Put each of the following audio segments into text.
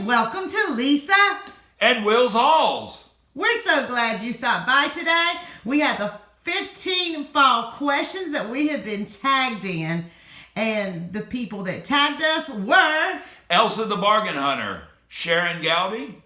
welcome to Lisa and Will's Halls. We're so glad you stopped by today. We have the 15 fall questions that we have been tagged in, and the people that tagged us were Elsa the Bargain Hunter, Sharon Gowdy,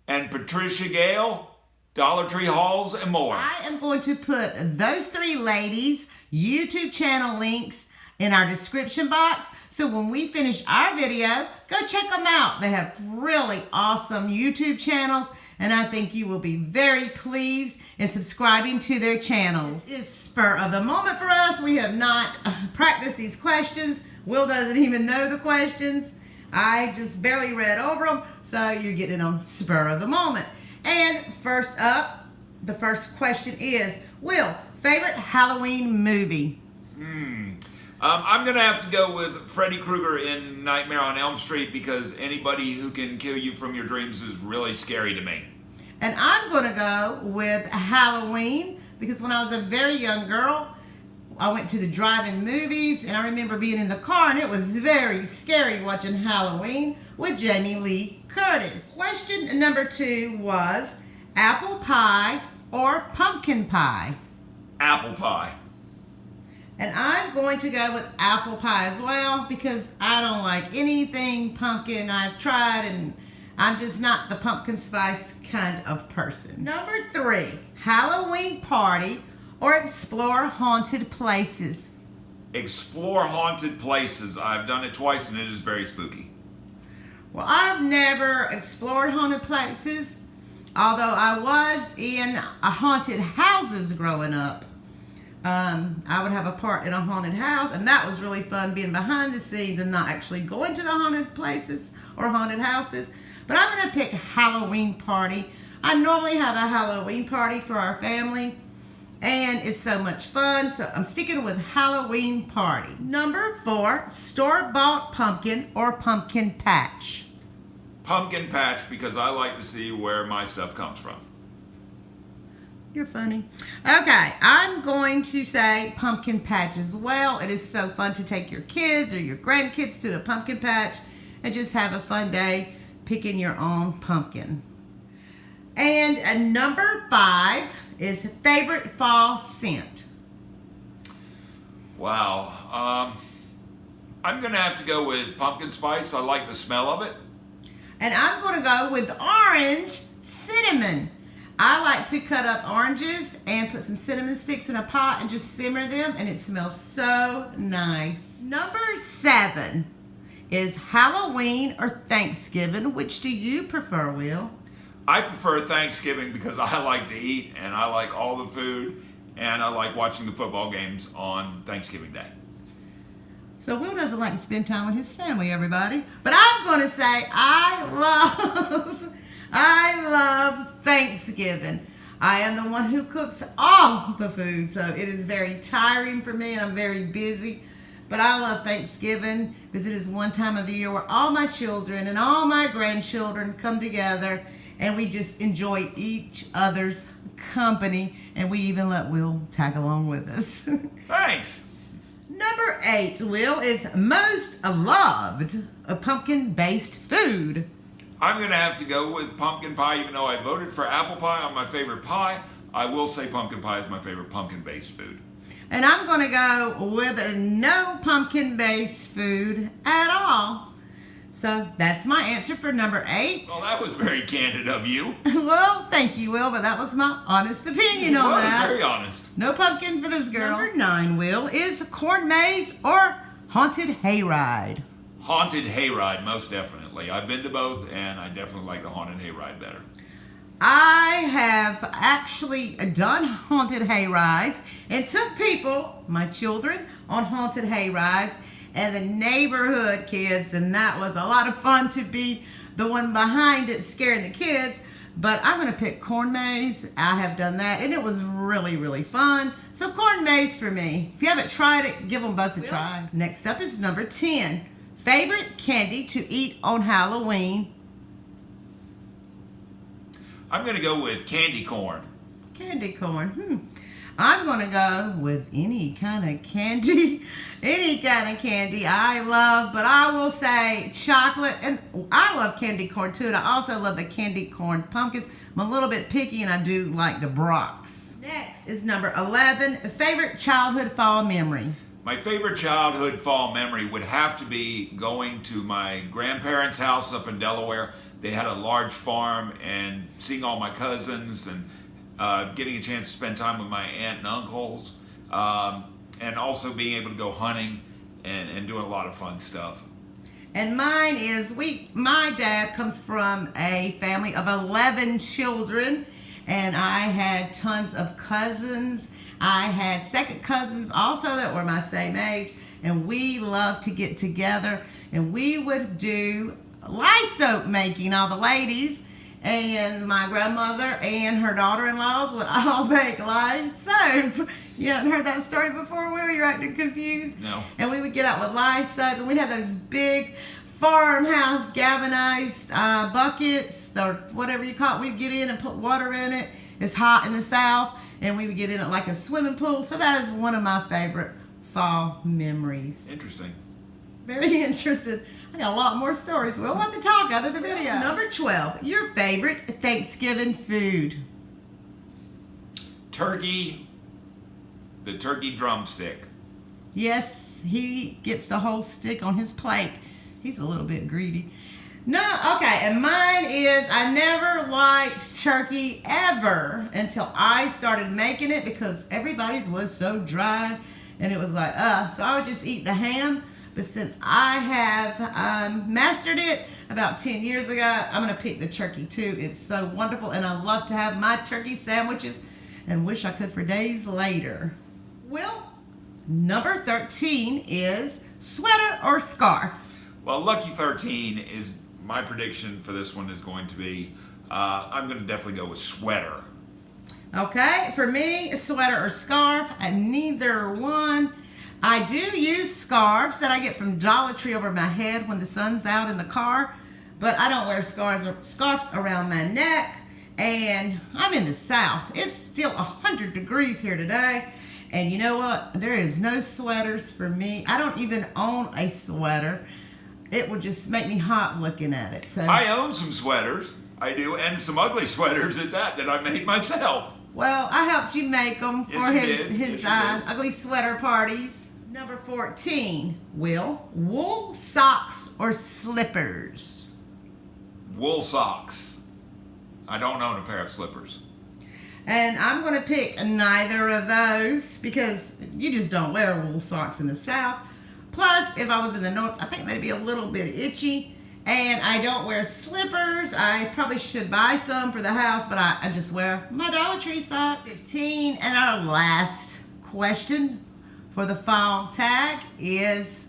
and Patricia Gale, Dollar Tree Halls, and more. I am going to put those three ladies' YouTube channel links in our description box. So when we finish our video, go check them out. They have really awesome YouTube channels, and I think you will be very pleased in subscribing to their channels. It's spur of the moment for us. We have not practiced these questions. Will doesn't even know the questions. I just barely read over them, so you're getting it on spur of the moment. And first up, the first question is, Will, favorite Halloween movie? I'm going to have to go with Freddy Krueger in Nightmare on Elm Street because anybody who can kill you from your dreams is really scary to me. And I'm going to go with Halloween because when I was a very young girl, I went to the drive-in movies and I remember being in the car and it was very scary watching Halloween with Jamie Lee Curtis. Question number 2 was apple pie or pumpkin pie? Apple pie. And I'm going to go with apple pie as well because I don't like anything pumpkin. I've tried and I'm just not the pumpkin spice kind of person. Number 3, Halloween party or explore haunted places? Explore haunted places. I've done it twice and it is very spooky. Well, I've never explored haunted places, although I was in haunted houses growing up. I would have a part in a haunted house, and that was really fun being behind the scenes and not actually going to the haunted places or haunted houses. But I'm going to pick Halloween party. I normally have a Halloween party for our family, and it's so much fun, so I'm sticking with Halloween party. Number 4, store-bought pumpkin or pumpkin patch? Pumpkin patch because I like to see where my stuff comes from. You're funny. Okay, I'm going to say pumpkin patch as well. It is so fun to take your kids or your grandkids to the pumpkin patch and just have a fun day picking your own pumpkin. And number 5 is favorite fall scent. Wow. I'm going to have to go with pumpkin spice. I like the smell of it. And I'm going to go with orange cinnamon. I like to cut up oranges and put some cinnamon sticks in a pot and just simmer them, and it smells so nice. Number 7 is Halloween or Thanksgiving. Which do you prefer, Will? I prefer Thanksgiving because I like to eat and I like all the food and I like watching the football games on Thanksgiving Day. So Will doesn't like to spend time with his family, everybody. But I'm going to say I love Thanksgiving. I am the one who cooks all the food, so it is very tiring for me and I'm very busy. But I love Thanksgiving because it is one time of the year where all my children and all my grandchildren come together and we just enjoy each other's company, and we even let Will tag along with us. Thanks. Number 8, Will, is most loved a pumpkin-based food. I'm going to have to go with pumpkin pie, even though I voted for apple pie on my favorite pie. I will say pumpkin pie is my favorite pumpkin-based food. And I'm going to go with no pumpkin-based food at all. So that's my answer for number 8. Well, that was very candid of you. Well, thank you, Will, but that was my honest opinion on that. Very honest. No pumpkin for this girl. Number 9, Will, is corn maze or haunted hayride? Haunted hayride, most definitely. I've been to both, and I definitely like the haunted hayride better. I have actually done haunted hayrides and took people, my children, on haunted hayrides and the neighborhood kids, and that was a lot of fun to be the one behind it scaring the kids. But I'm going to pick corn maze. I have done that, and it was really, really fun. So corn maze for me. If you haven't tried it, give them both a try. Next up is number 10. Favorite candy to eat on Halloween? I'm going to go with candy corn. Candy corn. I'm going to go with any kind of candy. Any kind of candy I love, but I will say chocolate. And I love candy corn too. And I also love the candy corn pumpkins. I'm a little bit picky and I do like the Brocs. Next is number 11, favorite childhood fall memory. My favorite childhood fall memory would have to be going to my grandparents' house up in Delaware. They had a large farm, and seeing all my cousins and getting a chance to spend time with my aunt and uncles, and also being able to go hunting and doing a lot of fun stuff. And mine is, my dad comes from a family of 11 children, and I had tons of cousins. I had second cousins also that were my same age, and we loved to get together, and we would do lye soap making, all the ladies, and my grandmother and her daughter-in-laws would all make lye soap. You haven't heard that story before, Will? You're acting confused? No. And we would get out with lye soap, and we'd have those big farmhouse galvanized buckets, or whatever you call it. We'd get in and put water in it. It's hot in the South, and we would get in it like a swimming pool. So that is one of my favorite fall memories. Interesting. Very interesting. I got a lot more stories. We'll have to talk after the video. Number 12, your favorite Thanksgiving food. Turkey, the turkey drumstick. Yes, he gets the whole stick on his plate. He's a little bit greedy. No, okay, and mine is, I never liked turkey ever until I started making it because everybody's was so dry and it was like, so I would just eat the ham. But since I have mastered it about 10 years ago, I'm going to pick the turkey too. It's so wonderful, and I love to have my turkey sandwiches and wish I could for days later. Well, number 13 is sweater or scarf. Well, lucky 13 is, my prediction for this one is going to be, I'm going to definitely go with sweater. Okay, for me, a sweater or scarf, neither one. I do use scarves that I get from Dollar Tree over my head when the sun's out in the car, but I don't wear scarves around my neck, and I'm in the South. It's still 100 degrees here today, and you know what? There is no sweaters for me. I don't even own a sweater. It would just make me hot looking at it. So I own some sweaters. I do, and some ugly sweaters at that I made myself. Well, I helped you make them for Yes, his Yes, ugly sweater parties. Number 14, Will, wool socks or slippers? Wool socks. I don't own a pair of slippers. And I'm going to pick neither of those because you just don't wear wool socks in the South. Plus, if I was in the North, I think they'd be a little bit itchy. And I don't wear slippers. I probably should buy some for the house, but I just wear my Dollar Tree socks. 15, and our last question for the fall tag is,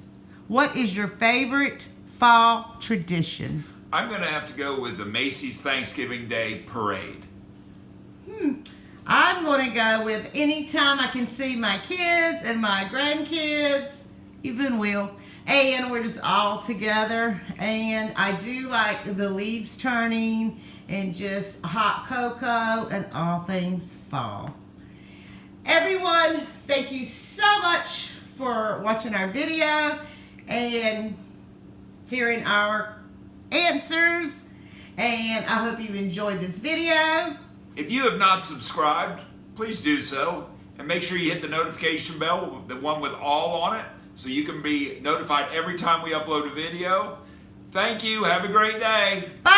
what is your favorite fall tradition? I'm going to have to go with the Macy's Thanksgiving Day Parade. I'm going to go with anytime I can see my kids and my grandkids, even Will, and we're just all together. And I do like the leaves turning and just hot cocoa and all things fall. Everyone, thank you so much for watching our video and hearing our answers. And I hope you enjoyed this video. If you have not subscribed, please do so. And make sure you hit the notification bell, the one with all on it, so you can be notified every time we upload a video. Thank you. Have a great day. Bye.